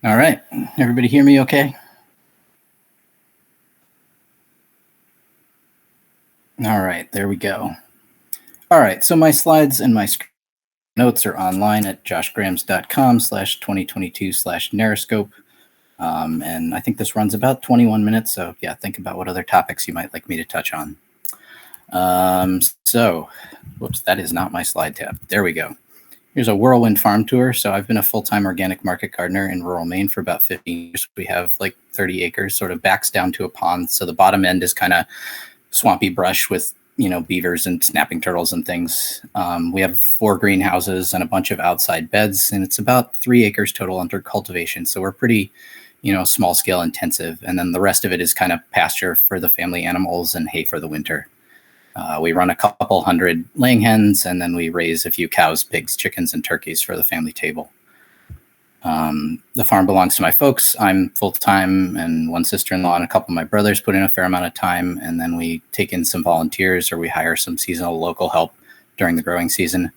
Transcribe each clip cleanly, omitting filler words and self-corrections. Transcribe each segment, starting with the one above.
All right. Everybody hear me okay? All right, there we go. All right, so my slides and my notes are online at joshgrams.com/2022/NarraScope. And I think this runs about 21 minutes. So yeah, think about what other topics you might like me to touch on. Whoops, that is not my slide tab. There we go. Here's a whirlwind farm tour. So I've been a full-time organic market gardener in rural Maine for about 15 years. We have like 30 acres, sort of backs down to a pond. So the bottom end is kind of swampy brush with beavers and snapping turtles and things. We have 4 greenhouses and a bunch of outside beds, and it's about 3 acres total under cultivation. So we're pretty, small scale intensive. And then the rest of it is kind of pasture for the family animals and hay for the winter. We run a couple hundred laying hens, and then we raise a few cows, pigs, chickens, and turkeys for the family table. The farm belongs to my folks. I'm full-time, and one sister-in-law and a couple of my brothers put in a fair amount of time, and then we take in some volunteers or we hire some seasonal local help during the growing season.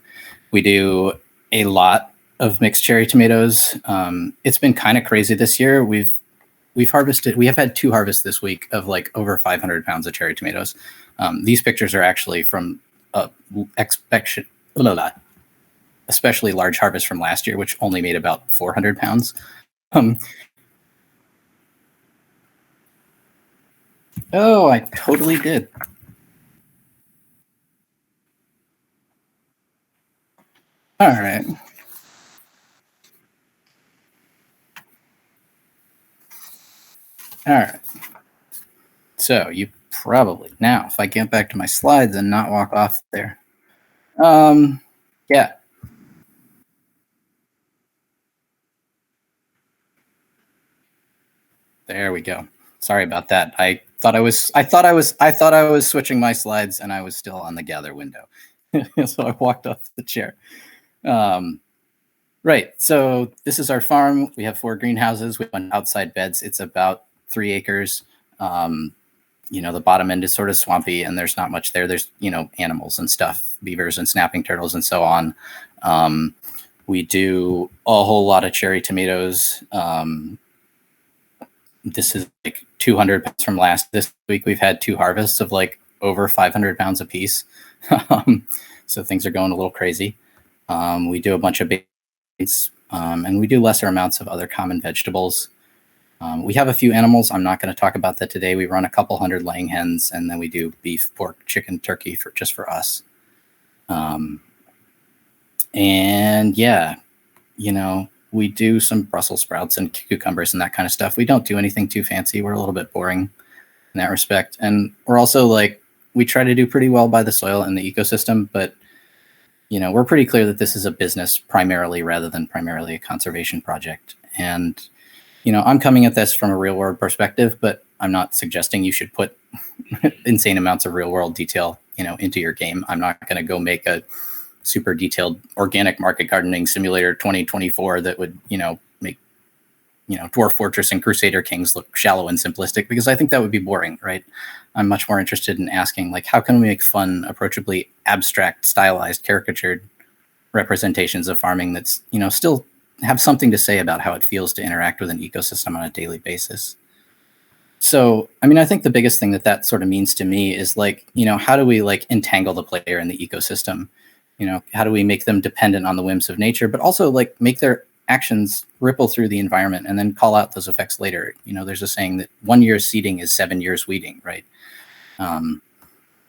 We do a lot of mixed cherry tomatoes. It's been kind of crazy this year. We have had 2 harvests this week of like over 500 pounds of cherry tomatoes. These pictures are actually from especially large harvest from last year, which only made about 400 pounds. Oh, I totally did. All right. All right. So you probably, now, if I get back to my slides and not walk off there. Yeah. There we go. Sorry about that. I thought I was switching my slides and I was still on the gather window. So I walked off the chair. Right. So this is our farm. We have 4 greenhouses. We have outside beds. It's about 3 acres. The bottom end is sort of swampy and there's not much there. There's, animals and stuff, beavers and snapping turtles and so on. We do a whole lot of cherry tomatoes. This is like 200 pounds from this week. We've had 2 harvests of like over 500 pounds a piece. So things are going a little crazy. We do a bunch of beans, and we do lesser amounts of other common vegetables. We have a few animals. I'm not going to talk about that today. We run a couple hundred laying hens, and then we do beef, pork, chicken, turkey just for us. And yeah, we do some Brussels sprouts and cucumbers and that kind of stuff. We don't do anything too fancy. We're a little bit boring in that respect. And we're also we try to do pretty well by the soil and the ecosystem, but we're pretty clear that this is a business primarily rather than primarily a conservation project. And, I'm coming at this from a real world perspective, but I'm not suggesting you should put insane amounts of real world detail, into your game. I'm not going to go make a super detailed organic market gardening simulator 2024 that would, make, Dwarf Fortress and Crusader Kings look shallow and simplistic, because I think that would be boring, right? I'm much more interested in asking, how can we make fun, approachably abstract, stylized, caricatured representations of farming that's, still have something to say about how it feels to interact with an ecosystem on a daily basis. So, I think the biggest thing that sort of means to me is how do we entangle the player in the ecosystem? How do we make them dependent on the whims of nature, but also make their actions ripple through the environment and then call out those effects later? There's a saying that 1 year's seeding is 7 years weeding, right? And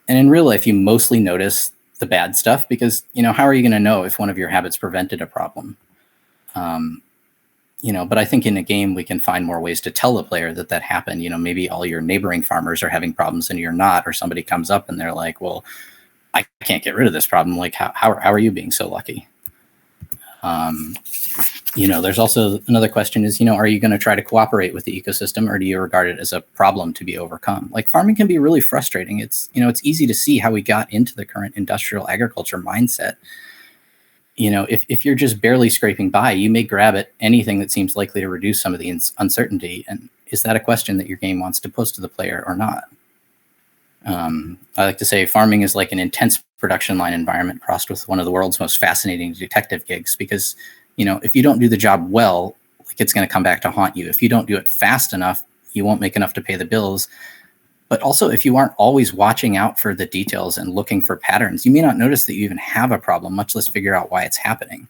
in real life, you mostly notice the bad stuff because, how are you going to know if one of your habits prevented a problem? But I think in a game, we can find more ways to tell the player that happened. Maybe all your neighboring farmers are having problems and you're not, or somebody comes up and they're like, well, I can't get rid of this problem. How are you being so lucky? There's also another question is, are you going to try to cooperate with the ecosystem, or do you regard it as a problem to be overcome? Farming can be really frustrating. It's easy to see how we got into the current industrial agriculture mindset. If you're just barely scraping by, you may grab at anything that seems likely to reduce some of the uncertainty. And is that a question that your game wants to pose to the player or not? I like to say farming is like an intense production line environment crossed with one of the world's most fascinating detective gigs, because, if you don't do the job well, it's going to come back to haunt you. If you don't do it fast enough, you won't make enough to pay the bills. But also, if you aren't always watching out for the details and looking for patterns, you may not notice that you even have a problem, much less figure out why it's happening.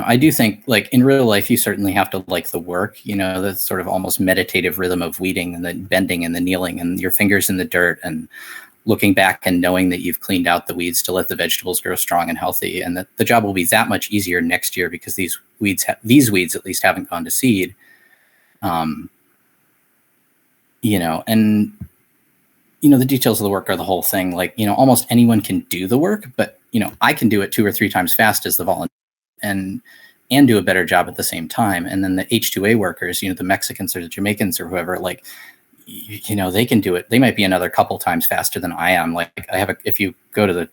I do think, like, in real life, you certainly have to like the work, the sort of almost meditative rhythm of weeding and the bending and the kneeling and your fingers in the dirt and looking back and knowing that you've cleaned out the weeds to let the vegetables grow strong and healthy, and that the job will be that much easier next year because these weeds at least haven't gone to seed. The details of the work are the whole thing. Like, almost anyone can do the work, but, I can do it 2 or 3 times fast as the volunteer and do a better job at the same time. And then the H2A workers, the Mexicans or the Jamaicans or whoever, like, they can do it. They might be another couple times faster than I am. Like, if you go to the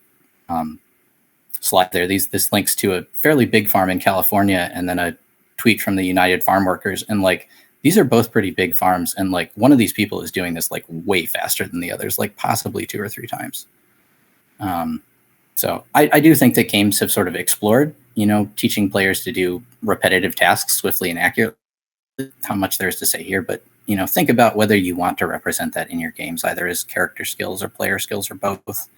slide there, this links to a fairly big farm in California and then a tweet from the United Farm Workers. And like, these are both pretty big farms. And like, one of these people is doing this like way faster than the others, like possibly 2 or 3 times. So I do think that games have sort of explored, teaching players to do repetitive tasks swiftly and accurately. How much there is to say here, but think about whether you want to represent that in your games, either as character skills or player skills or both.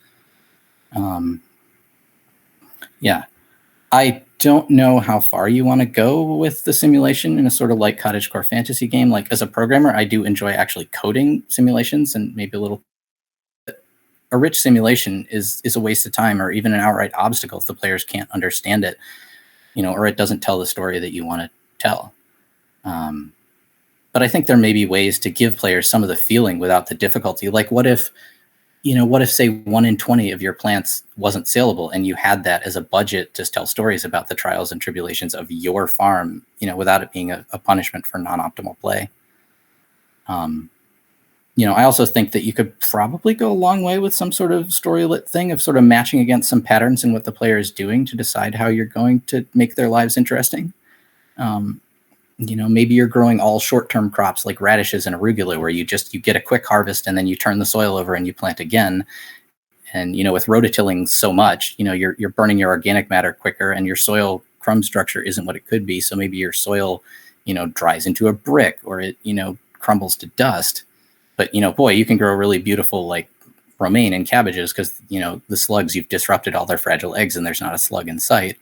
I don't know how far you want to go with the simulation in a sort of like cottagecore fantasy game. Like, as a programmer, I do enjoy actually coding simulations, and maybe a rich simulation is a waste of time or even an outright obstacle if the players can't understand it, or it doesn't tell the story that you want to tell. But I think there may be ways to give players some of the feeling without the difficulty. Like, what if say 1 in 20 of your plants wasn't saleable and you had that as a budget to tell stories about the trials and tribulations of your farm, without it being a punishment for non-optimal play. I also think that you could probably go a long way with some sort of story-lit thing of sort of matching against some patterns in what the player is doing to decide how you're going to make their lives interesting. Maybe you're growing all short-term crops like radishes and arugula, where you get a quick harvest and then you turn the soil over and you plant again. And, with rototilling so much, you're burning your organic matter quicker and your soil crumb structure isn't what it could be. So maybe your soil, dries into a brick or it, crumbles to dust. But, boy, you can grow really beautiful, like, romaine and cabbages because, the slugs, you've disrupted all their fragile eggs and there's not a slug in sight.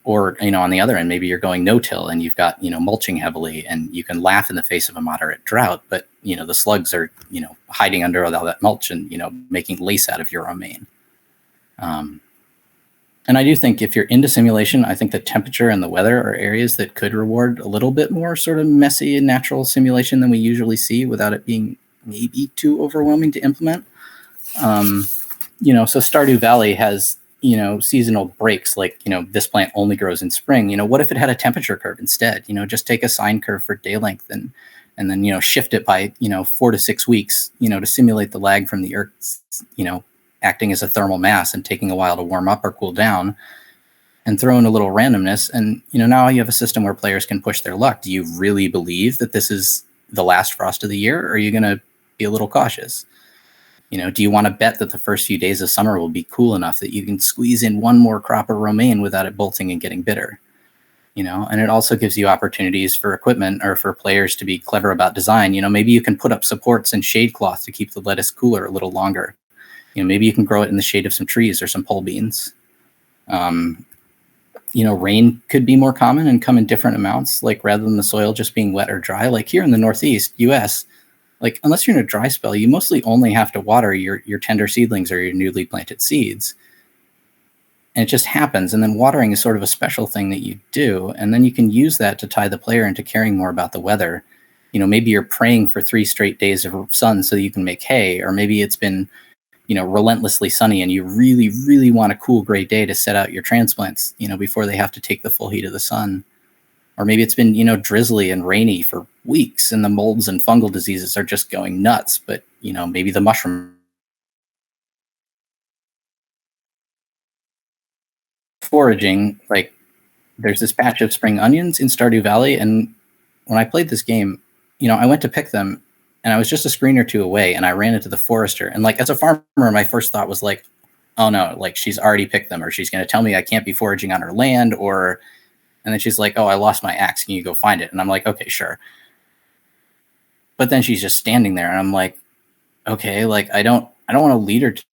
Or, on the other end, maybe you're going no-till and you've got, mulching heavily and you can laugh in the face of a moderate drought, but, the slugs are, hiding under all that mulch and, making lace out of your romaine. And I do think if you're into simulation, I think the temperature and the weather are areas that could reward a little bit more sort of messy and natural simulation than we usually see without it being maybe too overwhelming to implement. So Stardew Valley has, seasonal breaks, like, this plant only grows in spring. What if it had a temperature curve instead? Just take a sine curve for day length and then, shift it by, 4 to 6 weeks, to simulate the lag from the Earth's, acting as a thermal mass and taking a while to warm up or cool down, and throw in a little randomness. And, now you have a system where players can push their luck. Do you really believe that this is the last frost of the year? Or are you going to be a little cautious? Do you want to bet that the first few days of summer will be cool enough that you can squeeze in one more crop of romaine without it bolting and getting bitter? And it also gives you opportunities for equipment or for players to be clever about design. Maybe you can put up supports and shade cloth to keep the lettuce cooler a little longer. Maybe you can grow it in the shade of some trees or some pole beans. Rain could be more common and come in different amounts, like rather than the soil just being wet or dry. Like here in the Northeast US, like unless you're in a dry spell, you mostly only have to water your tender seedlings or your newly planted seeds. And it just happens. And then watering is sort of a special thing that you do. And then you can use that to tie the player into caring more about the weather. Maybe you're praying for 3 straight days of sun so that you can make hay, or maybe it's been relentlessly sunny and you really, really want a cool gray day to set out your transplants, before they have to take the full heat of the sun. Or maybe it's been, drizzly and rainy for weeks and the molds and fungal diseases are just going nuts, but, maybe the mushroom foraging, like there's this patch of spring onions in Stardew Valley. And when I played this game, I went to pick them and I was just a screen or 2 away and I ran into the forester. And like, as a farmer, my first thought was like, oh no, like she's already picked them, or she's going to tell me I can't be foraging on her land, or And then she's like, oh, I lost my axe. Can you go find it? And I'm like, okay, sure. But then she's just standing there, and I'm like, okay, like I don't want to lead her to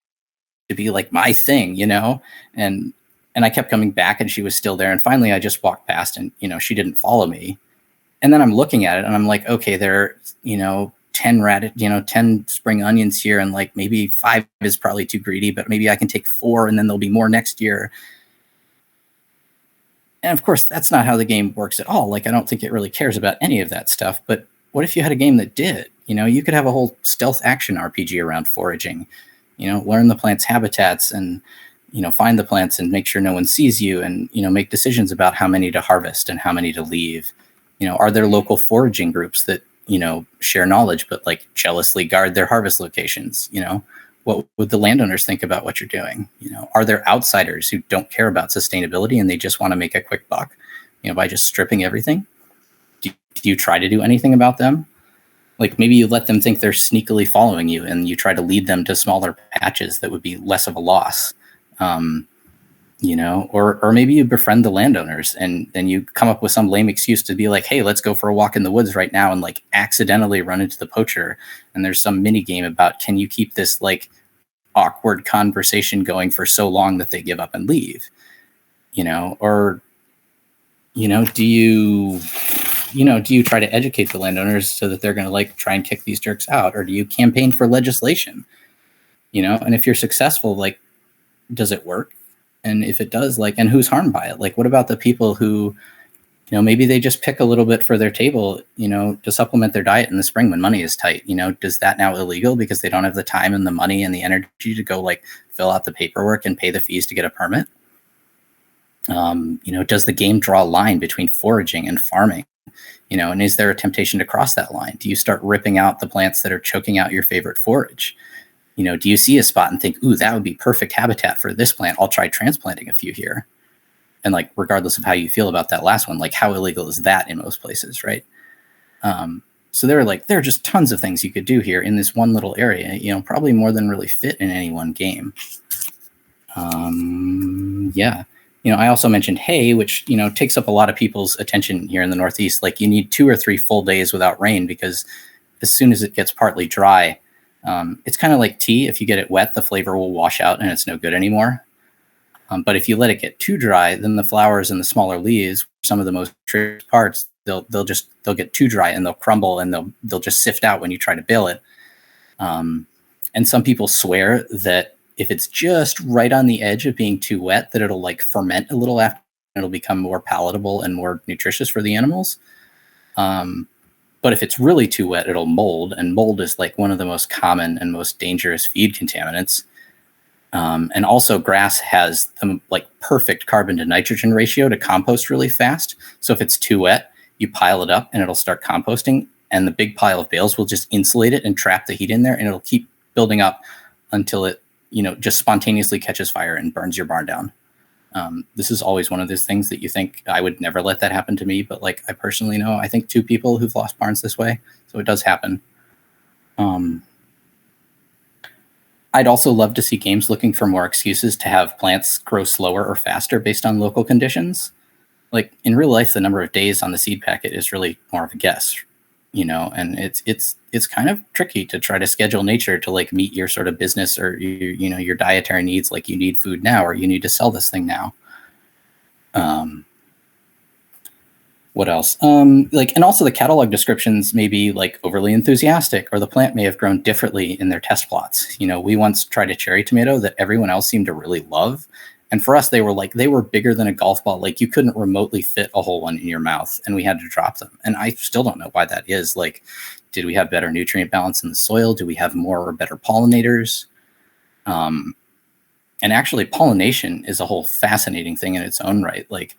be like my thing, you know? And I kept coming back, and she was still there. And finally I just walked past, and, you know, she didn't follow me. And then I'm looking at it, and I'm like, okay, there are, you know, 10 spring onions here, and like maybe 5 is probably too greedy, but maybe I can take 4, and then there'll be more next year. And of course, that's not how the game works at all. Like, I don't think it really cares about any of that stuff. But what if you had a game that did? You know, you could have a whole stealth action RPG around foraging. You know, learn the plant's habitats, and, you know, find the plants and make sure no one sees you, and, you know, make decisions about how many to harvest and how many to leave. You know, are there local foraging groups that, you know, share knowledge but like jealously guard their harvest locations? You know, what would the landowners think about what you're doing? You know, are there outsiders who don't care about sustainability and they just want to make a quick buck, you know, by just stripping everything? Do you try to do anything about them? Like, maybe you let them think they're sneakily following you, and you try to lead them to smaller patches that would be less of a loss. You know, or maybe you befriend the landowners, and then you come up with some lame excuse to be like, hey, let's go for a walk in the woods right now, and like accidentally run into the poacher. And there's some mini game about, can you keep this like awkward conversation going for so long that they give up and leave? You know, or, you know, do you try to educate the landowners so that they're going to like try and kick these jerks out? Or do you campaign for legislation? You know, and if you're successful, like, does it work? And if it does, like, and who's harmed by it? Like, what about the people who, you know, maybe they just pick a little bit for their table, you know, to supplement their diet in the spring when money is tight? You know, does that now illegal because they don't have the time and the money and the energy to go like fill out the paperwork and pay the fees to get a permit? You know, does the game draw a line between foraging and farming? You know, and is there a temptation to cross that line? Do you start ripping out the plants that are choking out your favorite forage? You know, do you see a spot and think, ooh, that would be perfect habitat for this plant, I'll try transplanting a few here? And like, regardless of how you feel about that last one, like, how illegal is that in most places, right? So there are just tons of things you could do here in this one little area, you know, probably more than really fit in any one game. Yeah. You know, I also mentioned hay, which, you know, takes up a lot of people's attention here in the Northeast. Like, you need 2 or 3 full days without rain, because as soon as it gets partly dry, it's kind of like tea. If you get it wet, the flavor will wash out and it's no good anymore. But if you let it get too dry, then the flowers and the smaller leaves, some of the most tricky parts, they'll get too dry and they'll crumble, and they'll just sift out when you try to bale it. And some people swear that if it's just right on the edge of being too wet, that it'll like ferment a little after, and it'll become more palatable and more nutritious for the animals. But if it's really too wet, it'll mold, and mold is like one of the most common and most dangerous feed contaminants. And also, grass has the like perfect carbon to nitrogen ratio to compost really fast. So if it's too wet, you pile it up and it'll start composting, and the big pile of bales will just insulate it and trap the heat in there, and it'll keep building up until it, you know, just spontaneously catches fire and burns your barn down. This is always one of those things that you think, I would never let that happen to me, but like, I personally know, I think 2 people who've lost barns this way, so it does happen. I'd also love to see games looking for more excuses to have plants grow slower or faster based on local conditions. Like, in real life, the number of days on the seed packet is really more of a guess, you know, and it's kind of tricky to try to schedule nature to like meet your sort of business or your dietary needs. Like, you need food now, or you need to sell this thing now. What else? And also the catalog descriptions may be like overly enthusiastic, or the plant may have grown differently in their test plots. You know, we once tried a cherry tomato that everyone else seemed to really love. And for us, they were bigger than a golf ball. Like, you couldn't remotely fit a whole one in your mouth, and we had to drop them. And I still don't know why that is. Like, did we have better nutrient balance in the soil? Do we have more or better pollinators? And actually, pollination is a whole fascinating thing in its own right. Like,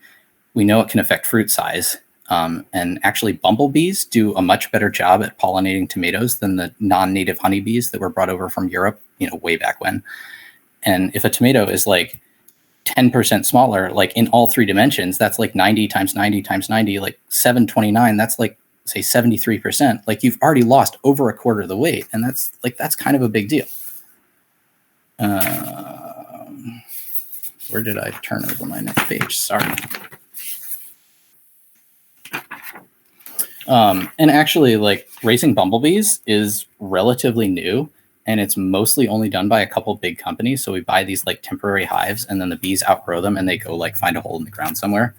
we know it can affect fruit size. And actually, bumblebees do a much better job at pollinating tomatoes than the non-native honeybees that were brought over from Europe, you know, way back when. And if a tomato is like 10% smaller, like in all 3 dimensions, that's like 90 times 90 times 90, like 729. That's like, say, 73%. Like, you've already lost over a quarter of the weight. And that's kind of a big deal. Where did I turn over my next page? Sorry. And actually, like raising bumblebees is relatively new, and it's mostly only done by a couple big companies. So we buy these like temporary hives, and then the bees outgrow them, and they go like find a hole in the ground somewhere.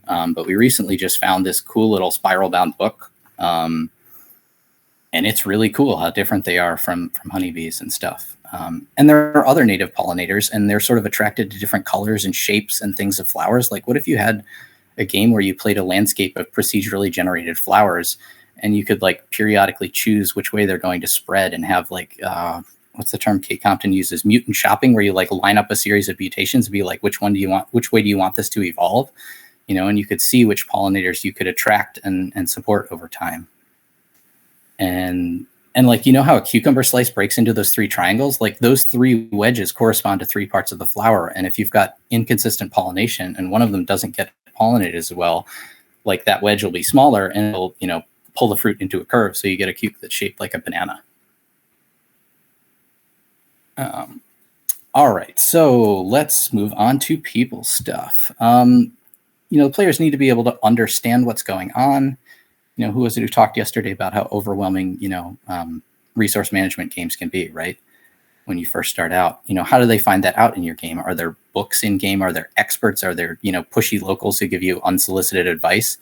But we recently just found this cool little spiral bound book, and it's really cool how different they are from honeybees and stuff. And there are other native pollinators, and they're sort of attracted to different colors and shapes and things of flowers. Like, what if you had a game where you played a landscape of procedurally generated flowers, and you could like periodically choose which way they're going to spread, and have like what's the term Kate Compton uses, mutant shopping, where you like line up a series of mutations and be like, which way do you want this to evolve, and you could see which pollinators you could attract and support over time. And like, how a cucumber slice breaks into those three triangles, like those three wedges correspond to three parts of the flower. And if you've got inconsistent pollination and one of them doesn't get pollinated as well, like that wedge will be smaller and it'll, pull the fruit into a curve. So you get a cuc that's shaped like a banana. All right, so let's move on to people stuff. The players need to be able to understand what's going on. Who was it who talked yesterday about how overwhelming, resource management games can be, right? When you first start out, how do they find that out in your game? Are there books in game? Are there experts? Are there, pushy locals who give you unsolicited advice?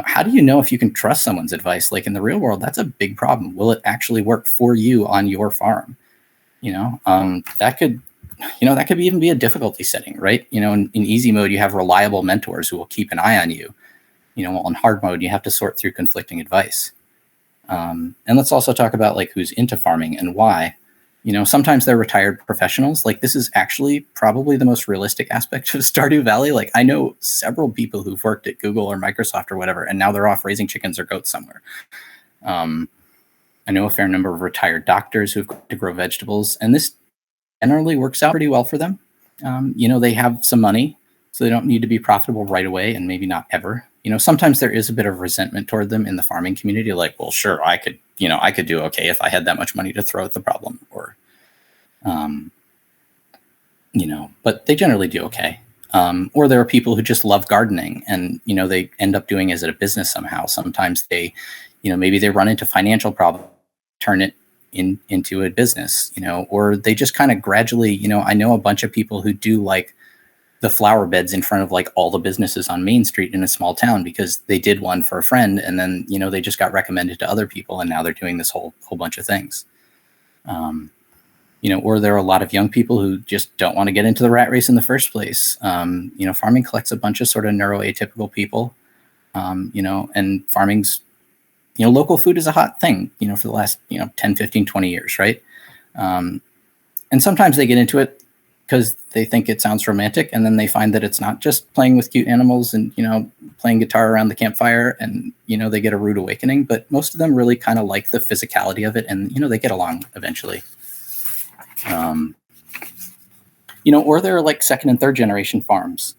How do you know if you can trust someone's advice? Like in the real world, that's a big problem. Will it actually work for you on your farm? That could even be a difficulty setting, right? In easy mode, you have reliable mentors who will keep an eye on you. In hard mode, you have to sort through conflicting advice. And let's also talk about like who's into farming and why. Sometimes they're retired professionals. Like this is actually probably the most realistic aspect of Stardew Valley. Like I know several people who've worked at Google or Microsoft or whatever, and now they're off raising chickens or goats somewhere. I know a fair number of retired doctors who've got to grow vegetables, and this generally works out pretty well for them. They have some money, so they don't need to be profitable right away, and maybe not ever. Sometimes there is a bit of resentment toward them in the farming community. Like, well, sure, I could do okay if I had that much money to throw at the problem, or, but they generally do okay. Or there are people who just love gardening and, they end up doing it as a business somehow. Sometimes they, maybe they run into financial problems, turn it into a business, or they just kind of gradually, I know a bunch of people who do like the flower beds in front of like all the businesses on Main Street in a small town because they did one for a friend, and then they just got recommended to other people, and now they're doing this whole bunch of things. Or there are a lot of young people who just don't want to get into the rat race in the first place. Farming collects a bunch of sort of neuroatypical people, and farming's, local food is a hot thing, for the last 10, 15, 20 years, right? And sometimes they get into it because they think it sounds romantic, and then they find that it's not just playing with cute animals and, playing guitar around the campfire, and, they get a rude awakening. But most of them really kind of like the physicality of it, and, they get along eventually. Or they're like second and third generation farms.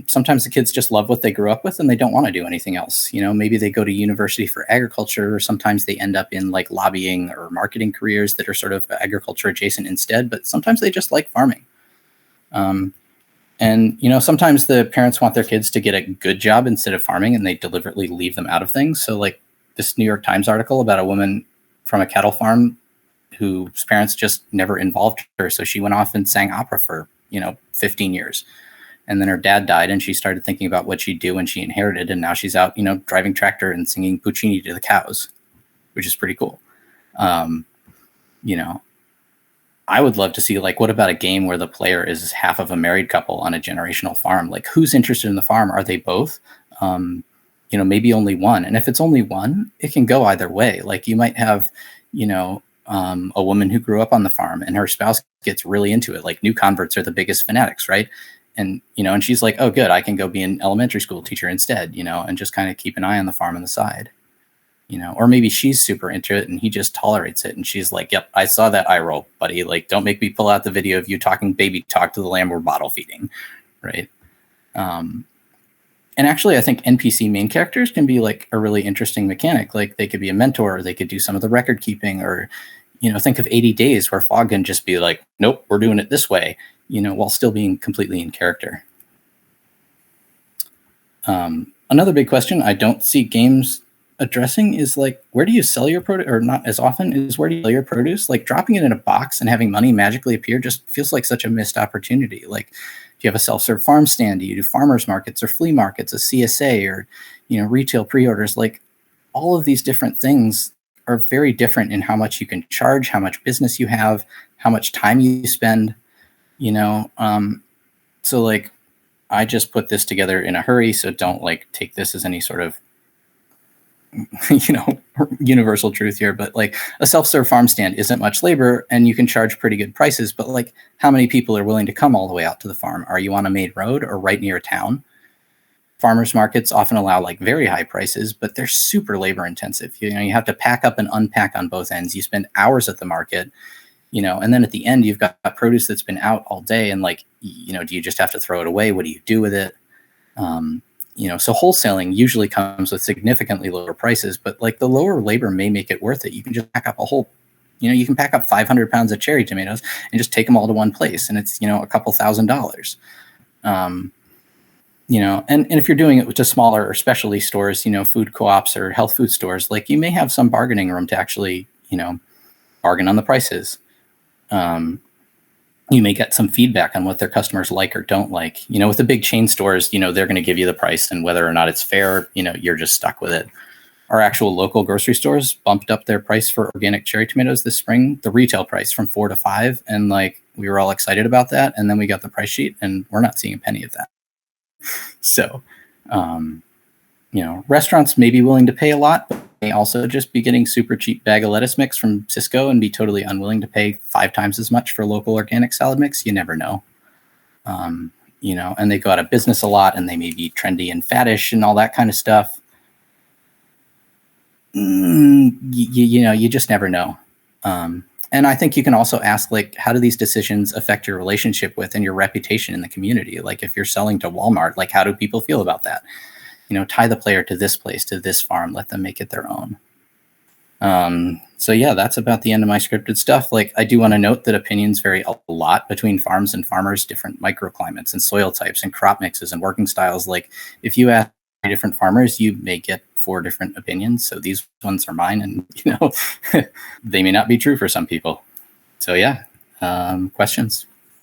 Sometimes the kids just love what they grew up with and they don't want to do anything else. Maybe they go to university for agriculture, or sometimes they end up in like lobbying or marketing careers that are sort of agriculture adjacent instead, but sometimes they just like farming. And sometimes the parents want their kids to get a good job instead of farming, and they deliberately leave them out of things. So like this New York Times article about a woman from a cattle farm whose parents just never involved her. So she went off and sang opera for, 15 years. And then her dad died, and she started thinking about what she'd do when she inherited. And now she's out, driving tractor and singing Puccini to the cows, which is pretty cool. I would love to see, like, what about a game where the player is half of a married couple on a generational farm? Like, who's interested in the farm? Are they both? Maybe only one. And if it's only one, it can go either way. Like you might have, a woman who grew up on the farm and her spouse gets really into it. Like new converts are the biggest fanatics, right? And, and she's like, oh, good, I can go be an elementary school teacher instead, and just kind of keep an eye on the farm on the side, or maybe she's super into it and he just tolerates it. And she's like, yep, I saw that eye roll, buddy. Like, don't make me pull out the video of you talking baby talk to the lamb we're bottle feeding. Right. And actually, I think NPC main characters can be like a really interesting mechanic. Like they could be a mentor, or they could do some of the record keeping, or, think of 80 Days where Fog can just be like, nope, we're doing it this way, while still being completely in character. Another big question, I don't see games addressing is like, where do you sell your produce, or not as often, is where do you sell your produce? Like dropping it in a box and having money magically appear just feels like such a missed opportunity. Like if you have a self-serve farm stand, do you do farmers markets or flea markets, a CSA, or retail pre-orders? Like all of these different things are very different in how much you can charge, how much business you have, how much time you spend, you know. So like I just put this together in a hurry, so don't like take this as any sort of universal truth here, but like a self-serve farm stand isn't much labor and you can charge pretty good prices, but like how many people are willing to come all the way out to the farm? Are you on a main road or right near a town? Farmers markets often allow like very high prices, but they're super labor intensive. You have to pack up and unpack on both ends. You spend hours at the market, and then at the end you've got produce that's been out all day, and like, do you just have to throw it away? What do you do with it? So wholesaling usually comes with significantly lower prices, but like the lower labor may make it worth it. You can just pack up you can pack up 500 pounds of cherry tomatoes and just take them all to one place, and it's, a couple $1,000s. And if you're doing it to smaller or specialty stores, food co-ops or health food stores, like you may have some bargaining room to actually, bargain on the prices. You may get some feedback on what their customers like or don't like. With the big chain stores, they're going to give you the price, and whether or not it's fair, you're just stuck with it. Our actual local grocery stores bumped up their price for organic cherry tomatoes this spring, the retail price from 4 to 5. And like, we were all excited about that. And then we got the price sheet and we're not seeing a penny of that. So, restaurants may be willing to pay a lot, but may also just be getting super cheap bag of lettuce mix from Cisco and be totally unwilling to pay 5 times as much for local organic salad mix. You never know. And they go out of business a lot, and they may be trendy and faddish and all that kind of stuff. You just never know. And I think you can also ask, like, how do these decisions affect your relationship with and your reputation in the community? Like if you're selling to Walmart, like how do people feel about that? Tie the player to this place, to this farm, let them make it their own. So yeah, that's about the end of my scripted stuff. Like I do want to note that opinions vary a lot between farms and farmers, different microclimates and soil types and crop mixes and working styles. Like if you ask different farmers, you may get 4 different opinions. So these ones are mine, and they may not be true for some people. So yeah, questions?